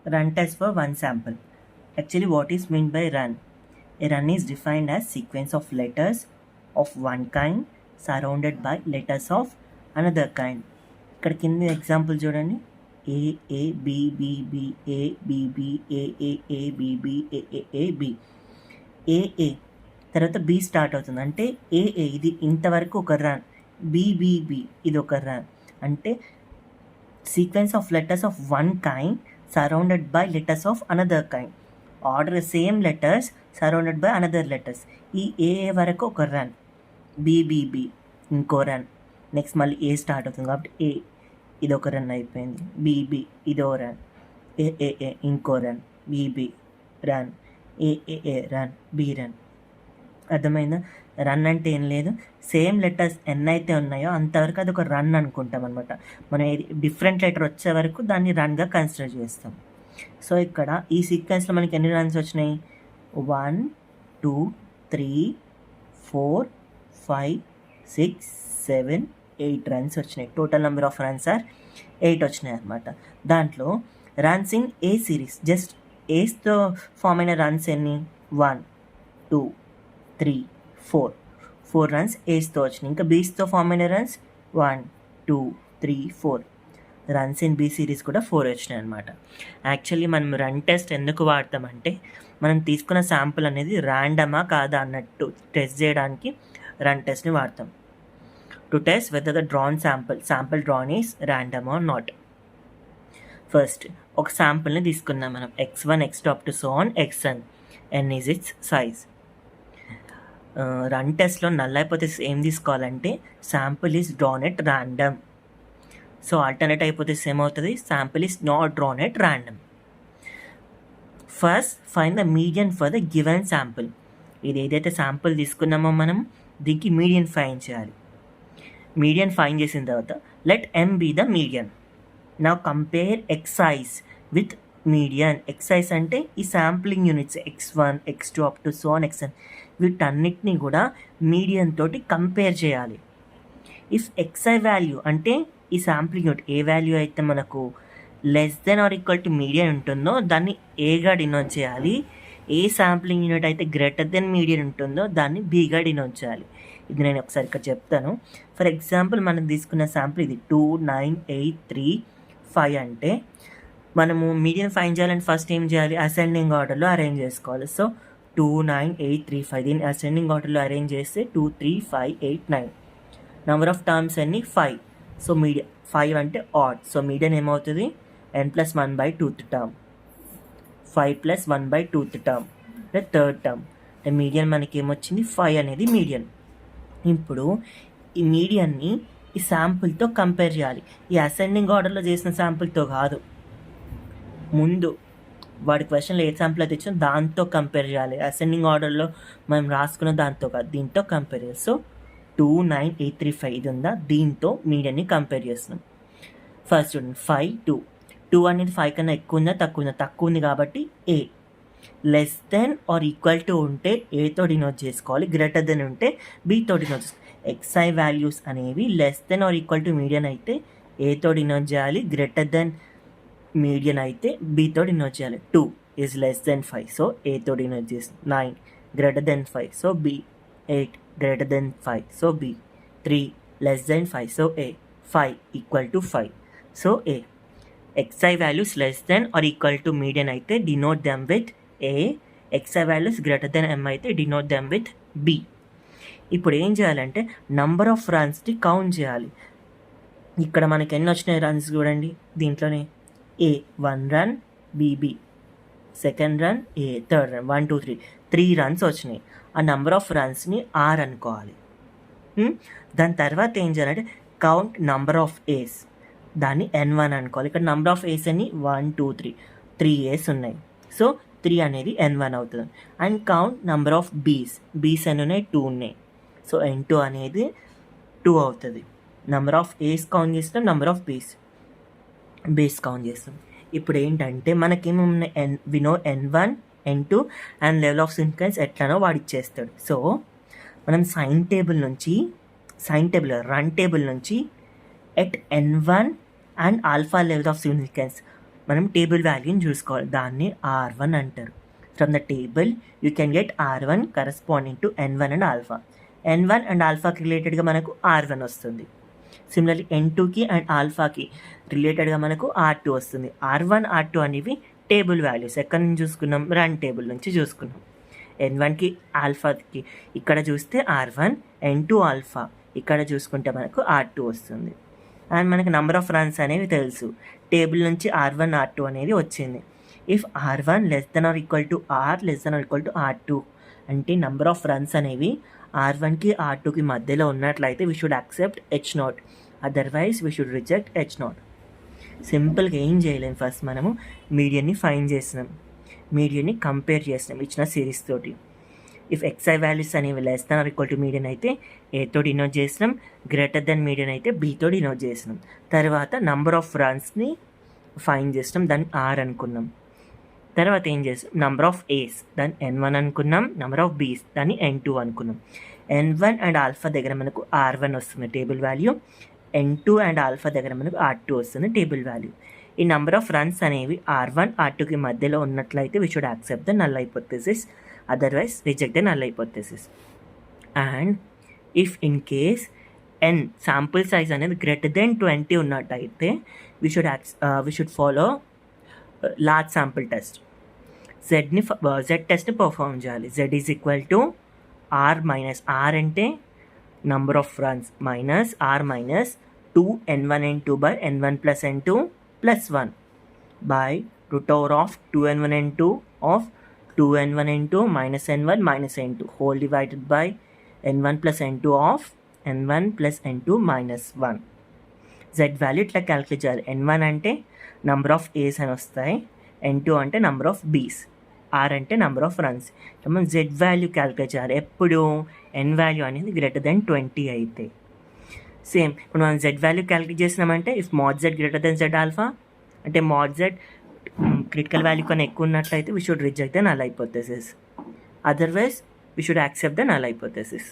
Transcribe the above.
Run test for one sample. Actually, what is meant by run? A run is defined as sequence of letters of one kind surrounded by letters of another kind. ఇక్కడ కింద example చూడండి. A A B B B A B B A A A B B A A A B. A A తర్వాత B start అవుతుంది అంటే ఏ ఏ ఇది ఇంతవరకు ఒక run. B B B ఇది ఒక రన్. అంటే sequence of letters of one kind surrounded by letters of another kind. Order same letters surrounded by another letters. ఈ ఏ వరకు ఒక రన్, బి ఇంకో రన్, నెక్స్ట్ మళ్ళీ ఏ స్టార్ట్ అవుతుంది కాబట్టి ఏ ఇది ఒక రన్ అయిపోయింది, బి ఇదో రన్, ఏ ఇంకో రన్, బి రన్, ఏ రన్, బి రన్. అర్థమైందా? రన్ అంటే ఏం లేదు, సేమ్ లెటర్స్ ఎన్నైతే ఉన్నాయో అంతవరకు అది ఒక రన్ అనుకుంటాం అనమాట. మనం ఏది డిఫరెంట్ లెటర్ వచ్చే వరకు దాన్ని రన్గా కన్సిడర్ చేస్తాం. సో ఇక్కడ ఈ సీక్వెన్స్లో మనకి ఎన్ని రన్స్ వచ్చినాయి? 1 2 3 4 5 6 7 8 రన్స్ వచ్చినాయి. Total number of runs are 8 వచ్చినాయి అనమాట. దాంట్లో runs in A series, just ఏస్తో ఫామ్ అయిన రన్స్ ఎన్ని? 1 2 3 4 రన్స్ ఏస్తో వచ్చినాయి. ఇంకా బీస్తో ఫామ్ అయిన runs 1 2 3 4. Runs in B series కూడా 4 వచ్చినాయి అనమాట. యాక్చువల్లీ మనం రన్ టెస్ట్ ఎందుకు వాడతామంటే మనం తీసుకున్న శాంపుల్ అనేది ర్యాండమా కాదా అన్నట్టు టెస్ట్ చేయడానికి రన్ టెస్ట్ని వాడతాం. To test whether the drawn sample drawn is random or not. First ఒక శాంపుల్ని తీసుకున్నాం మనం, x1 x2 up to so on xn, n is its size. Run టెస్ట్లో నల్ హైపోథెసిస్ ఏం తీసుకోవాలంటే sample is drawn at random. So alternate hypothesis ఏమవుతుంది? Sample is not drawn at random. First find the median for the given sample. ఇది ఏదైతే sample తీసుకున్నామో మనం దీనికి median find చేయాలి. మీడియన్ ఫైండ్ చేసిన తర్వాత let m be the median. Now compare x size with median. x size అంటే ఈ sampling units x1 x2 up to so on xn, వీటన్నిటిని కూడా మీడియన్ తోటి కంపేర్ చేయాలి. ఇఫ్ xi వాల్యూ అంటే ఈ శాంప్లింగ్ యూనిట్ ఏ వాల్యూ అయితే మనకు less than or equal to median ఉంటుందో దాన్ని ఏగా డినోట్ చేయాలి. ఏ శాంప్లింగ్ యూనిట్ అయితే గ్రేటర్ దెన్ మీడియన్ ఉంటుందో దాన్ని బీగా డినోట్ చేయాలి. ఇది నేను ఒకసారి ఇక్కడ చెప్తాను. ఫర్ ఎగ్జాంపుల్ మనం తీసుకున్న శాంపుల్ ఇది 2 9 8 3 5 అంటే మనము మీడియన్ ఫైండ్ చేయాలని ఫస్ట్ ఏం చేయాలి? అసెండింగ్ ఆర్డర్లో అరేంజ్ చేసుకోవాలి. సో 2 9 8 3 5 దీన్ని అసెండింగ్ ఆర్డర్లో అరేంజ్ చేస్తే 2 3 5 8 9. నెంబర్ ఆఫ్ టర్మ్స్ అన్ని 5. సో మీడియన్ 5 అంటే ఆడ్. సో మీడియన్ ఏమవుతుంది? n+1/2th టర్మ్, 5+1/2th టర్మ్ అంటే థర్డ్ టర్మ్. అంటే మీడియన్ మనకి ఏమొచ్చింది? 5 అనేది మీడియన్. ఇప్పుడు ఈ మీడియన్ని ఈ శాంపుల్తో కంపేర్ చేయాలి. ఈ అసెండింగ్ ఆర్డర్లో చేసిన శాంపుల్తో కాదు, ముందు వాడి క్వశ్చన్లో ఏ శాంపుల్ అయితే ఇచ్చిందో దాంతో కంపేర్ చేయాలి. అసెండింగ్ ఆర్డర్లో మనం రాసుకున్న దాంతో కాదు, దీంతో కంపేర్ చేయాలి. సో 2 9 8 3 5 ఇది ఉందా, దీంతో మీడియన్ని కంపేర్ చేస్తున్నాం. ఫస్ట్ చూడండి 5 2. 2 అనేది 5 కన్నా ఎక్కువ ఉందా తక్కువ ఉందా? తక్కువ ఉంది కాబట్టి A. Less than or equal to ఉంటే ఏతో డినోట్ చేసుకోవాలి, గ్రేటర్ దెన్ ఉంటే బీతో డినోట్ చేసుకోవాలి. xi వాల్యూస్ అనేవి less than or equal to median అయితే ఏతో డినోట్ చేయాలి, గ్రేటర్ దెన్ మీడియన్ అయితే బీతో డినోట్ చేయాలి. 2 ఈజ్ లెస్ దెన్ 5 సో ఏతో డినోట్ చేసి, 9 greater than 5 so B, 8 greater than 5 so B, 3 less than 5 so A, 5 equal to 5 so A. xi values less than or equal to median అయితే denote them with A, xi values greater than m అయితే denote them with B. ఇప్పుడు ఏం చేయాలంటే number of రన్స్ని count చేయాలి. ఇక్కడ మనకి ఎన్ని వచ్చినాయి రన్స్ చూడండి. దీంట్లోనే ఏ 1 రన్, బీబీ సెకండ్ రన్, ఏ థర్డ్ రన్, 1 2 3 రన్స్ వచ్చినాయి. ఆ నెంబర్ ఆఫ్ రన్స్ని ఆర్ అనుకోవాలి. దాని తర్వాత ఏం చేయాలంటే కౌంట్ నంబర్ ఆఫ్ ఏస్, దాన్ని n1 అనుకోవాలి. ఇక్కడ నెంబర్ ఆఫ్ ఏస్ అని 1 2 3 ఏస్ ఉన్నాయి. సో 3 అనేది n1 అవుతుంది. And count number of bees ఎన్ని ఉన్నాయి? 2 ఉన్నాయి. సో n2 అనేది 2 అవుతుంది. నెంబర్ ఆఫ్ ఏస్ కౌంట్ చేస్తాం, నెంబర్ ఆఫ్ బేస్ కౌంట్ చేస్తాం. ఇప్పుడు ఏంటంటే మనకేమున్నాయి? వినో n1 n2 and level of significance ఎట్లానో వాడు ఇచ్చేస్తాడు. సో మనం రన్ టేబుల్ నుంచి at n1 and alpha level of significance మనం టేబుల్ వాల్యూని చూసుకోవాలి. దాన్ని R1 అంటారు. From the table you can get R1 corresponding to N1 and alpha. N1 and ఆల్ఫాకి రిలేటెడ్గా మనకు R1 వస్తుంది. సిమిలర్లీ N2కి అండ్ ఆల్ఫాకి రిలేటెడ్గా మనకు R2 వస్తుంది. R1, R2 అనేవి టేబుల్ వాల్యూస్. ఎక్కడి నుంచి చూసుకున్నాం? రన్ టేబుల్ నుంచి చూసుకున్నాం. N1కి ఆల్ఫాకి ఇక్కడ చూస్తే R1, N2 ఆల్ఫా ఇక్కడ చూసుకుంటే మనకు R2 వస్తుంది. అండ్ మనకి నెంబర్ ఆఫ్ రన్స్ అనేవి తెలుసు. టేబుల్ నుంచి R1, R2 అనేది వచ్చింది. If R1 less than or equal to R less than or equal to R2 అంటే నెంబర్ ఆఫ్ రన్స్ అనేవి R1కి R2కి మధ్యలో ఉన్నట్లయితే we should accept H0, otherwise we should reject H0. సింపుల్గా ఏం చేయలేం. ఫస్ట్ మనము మీడియన్ని ఫైండ్ చేసినాం, మీడియన్ని కంపేర్ చేసినాం ఇచ్చిన సిరీస్ తోటి. ఇఫ్ XI వాల్యూస్ అనేవి less than or equal to median అయితే ఏతో డినోట్ చేసినాం, గ్రేటర్ దెన్ మీడియన్ అయితే బీతో డినోట్ చేసినాం. తర్వాత నంబర్ ఆఫ్ రన్స్ని ఫైండ్ చేసినాం, దాన్ని R అనుకున్నాం. తర్వాత ఏం చేస్తాం? నెంబర్ ఆఫ్ ఏస్ దాన్ని N1 అనుకున్నాం, నెంబర్ ఆఫ్ బీస్ దాన్ని N2 అనుకున్నాం. N1 అండ్ ఆల్ఫా దగ్గర మనకు R1 వస్తుంది table value, N2 and alpha దగ్గర మనకు R2 వస్తుంది టేబుల్ వాల్యూ. ఈ నెంబర్ ఆఫ్ రన్స్ అనేవి R1, R2కి మధ్యలో ఉన్నట్లయితే we should accept the null hypothesis, otherwise reject the null hypothesis. And if in case N sample size అనేది గ్రేటర్ దెన్ 20 ఉన్నట్టయితే we should follow large sample test. Z టెస్ట్ని perform చేయాలి. Z is equal to R minus R అంటే number of runs minus R minus 2 N1 N2 by N1 plus N2 plus 1 by root over of 2 N1 N2 of 2 N1 N2 minus N1 minus N2 whole divided by N1 plus N2 of N1 plus N2 minus 1. Z value ఇట్లా calculate చేయాలి. N1 అంటే number of ఏస్ అని వస్తాయి, N2 అంటే number of bees, R అంటే number of runs. మనం Z value calculate చేయాలి ఎప్పుడు N వాల్యూ అనేది గ్రేటర్ దెన్ 20 అయితే. సేమ్ ఇప్పుడు మనం Z వాల్యూ క్యాలిక్యులేట్ చేసినామంటే if mod Z greater than Z alpha అంటే mod Z క్రిటికల్ వాల్యూ కన్నా ఎక్కువ ఉన్నట్లయితే we should reject the null hypothesis, otherwise we should accept the null hypothesis.